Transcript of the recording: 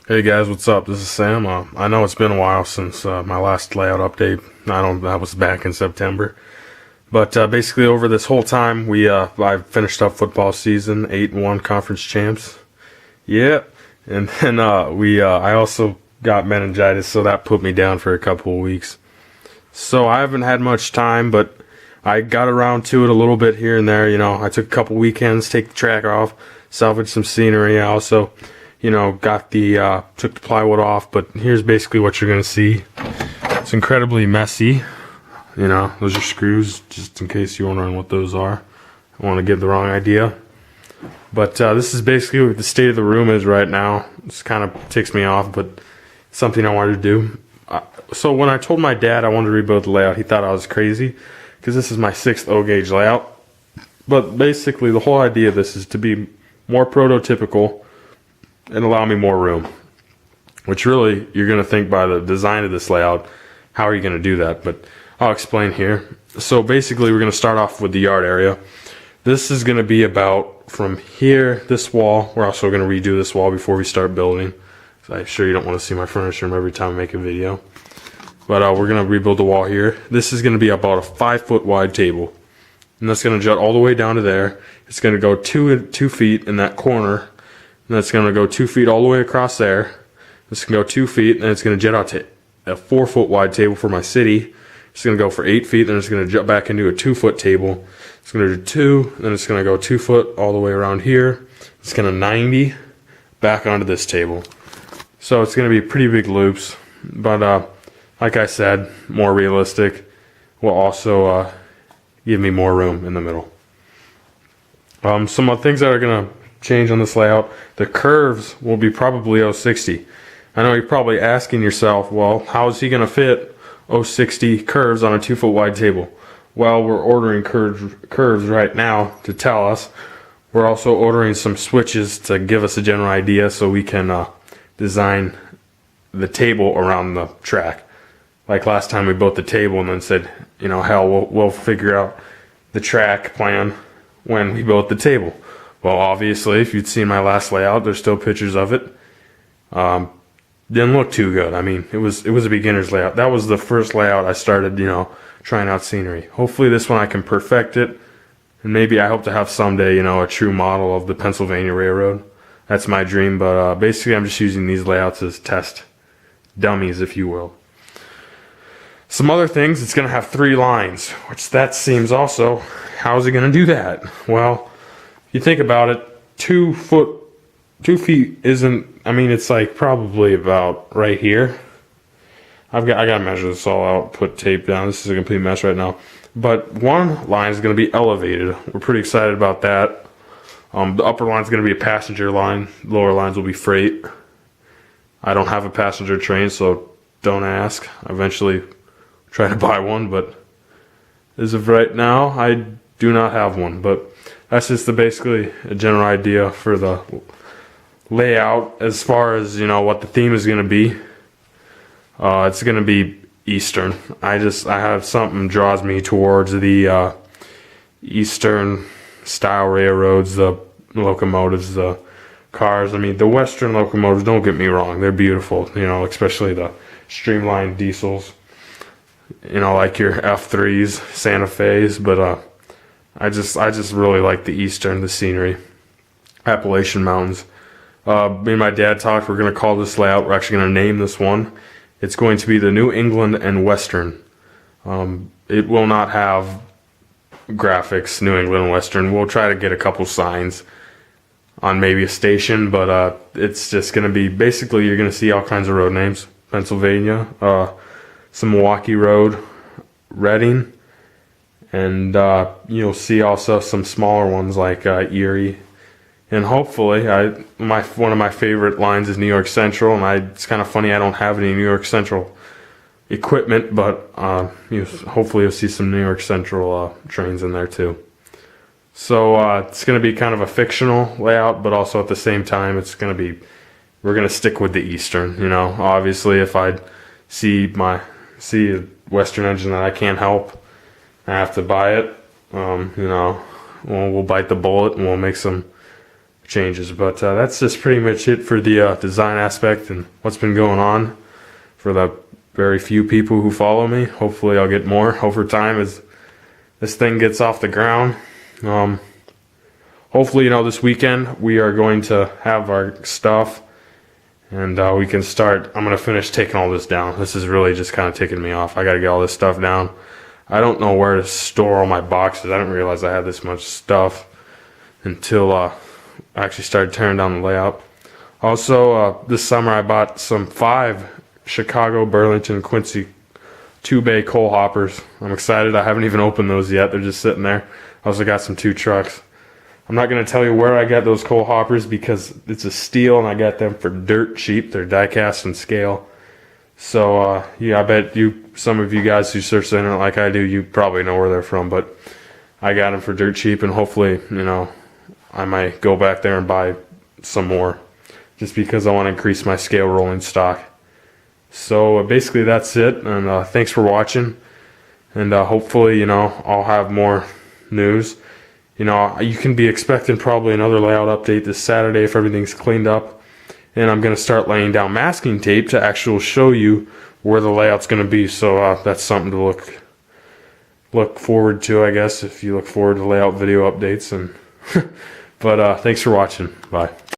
Hey guys, what's up? This is Sam. I know it's been a while since my last layout update. That was back in September. But basically, over this whole time, I finished up football season, 8-1 conference champs. Yeah, and then I also got meningitis, so that put me down for a couple of weeks. So I haven't had much time, but I got around to it a little bit here and there. I took a couple weekends, take the track off, salvage some scenery. I also got took the plywood off, but here's basically what you're gonna see. It's incredibly messy. Those are screws, just in case you're wondering what those are. I want to give the wrong idea. But this is basically what the state of the room is right now. This kind of ticks me off, but it's something I wanted to do. So when I told my dad I wanted to rebuild the layout, he thought I was crazy, because this is my 6th O-gauge layout. But basically, the whole idea of this is to be more prototypical and allow me more room, which really you're going to think by the design of this layout, how are you going to do that? But I'll explain here. So basically, we're going to start off with the yard area. This is going to be about from here, this wall. We're also going to redo this wall before we start building. I'm sure you don't want to see my furniture room every time I make a video, but we're going to rebuild the wall here. This is going to be about a 5-foot wide table, and that's going to jut all the way down to there. It's going to go 2 feet in that corner. And that's going to go 2 feet all the way across there. This can go 2 feet, and it's going to jet out to a 4-foot wide table for my city. It's going to go for 8 feet, then it's going to jet back into a 2-foot table. It's going to do 2, then it's going to go 2 foot all the way around here. It's going to 90 back onto this table. So it's going to be pretty big loops, but like I said, more realistic. Will also give me more room in the middle. Some of the things that are going to change on this layout, the curves will be probably 060. I know you're probably asking yourself, well, how is he going to fit 060 curves on a 2-foot wide table? Well, we're ordering curves right now to tell us. We're also ordering some switches to give us a general idea so we can design the table around the track. Like last time we built the table and then said, hell, we'll figure out the track plan when we built the table. Well, obviously, if you'd seen my last layout, there's still pictures of it. Didn't look too good. I mean, it was a beginner's layout. That was the first layout I started, trying out scenery. Hopefully this one I can perfect it. And maybe I hope to have someday, a true model of the Pennsylvania Railroad. That's my dream, but basically I'm just using these layouts as test dummies, if you will. Some other things, it's going to have 3 lines, which that seems also, how's it going to do that? Well, you think about it, 2 feet isn't, it's like probably about right here. I gotta measure this all out, put tape down. This is a complete mess right now. But one line is gonna be elevated. We're pretty excited about that. The upper line is gonna be a passenger line. Lower lines will be freight. I don't have a passenger train, so don't ask. I eventually try to buy one, but as of right now, I do not have one. But that's just basically a general idea for the layout. As far as what the theme is going to be, it's going to be Eastern. I have something draws me towards the Eastern style railroads, the locomotives, the cars. The Western locomotives, don't get me wrong, they're beautiful, especially the streamlined diesels, like your F3s, Santa Fe's, but I just really like the Eastern, the scenery, Appalachian Mountains. Me and my dad talked, we're going to call this layout, we're actually going to name this one. It's going to be the New England and Western. It will not have graphics, New England and Western. We'll try to get a couple signs on maybe a station, but it's just going to be, basically you're going to see all kinds of road names. Pennsylvania, some Milwaukee Road, Reading, and you'll see also some smaller ones like Erie, and hopefully one of my favorite lines is New York Central, and it's kind of funny I don't have any New York Central equipment, but hopefully you'll see some New York Central trains in there too. So it's going to be kind of a fictional layout, but also at the same time we're going to stick with the Eastern. Obviously if I see a Western engine that I can't help, I have to buy it. We'll bite the bullet and we'll make some changes. But that's just pretty much it for the design aspect and what's been going on for the very few people who follow me. Hopefully I'll get more over time as this thing gets off the ground. Hopefully, this weekend we are going to have our stuff and we can start. I'm going to finish taking all this down. This is really just kind of ticking me off. I got to get all this stuff down. I don't know where to store all my boxes. I didn't realize I had this much stuff until I actually started tearing down the layout. Also, this summer I bought some 5 Chicago, Burlington, Quincy 2-bay coal hoppers. I'm excited. I haven't even opened those yet. They're just sitting there. I also got some 2 trucks. I'm not going to tell you where I got those coal hoppers because it's a steal and I got them for dirt cheap. They're die cast and scale. So, yeah, I bet some of you guys who search the internet like I do, you probably know where they're from, but I got them for dirt cheap, and hopefully, I might go back there and buy some more just because I want to increase my scale rolling stock. So basically that's it, and thanks for watching, and hopefully, I'll have more news. You can be expecting probably another layout update this Saturday if everything's cleaned up, and I'm going to start laying down masking tape to actually show you where the layout's going to be, so that's something to look forward to, I guess, if you look forward to layout video updates. And but thanks for watching. Bye.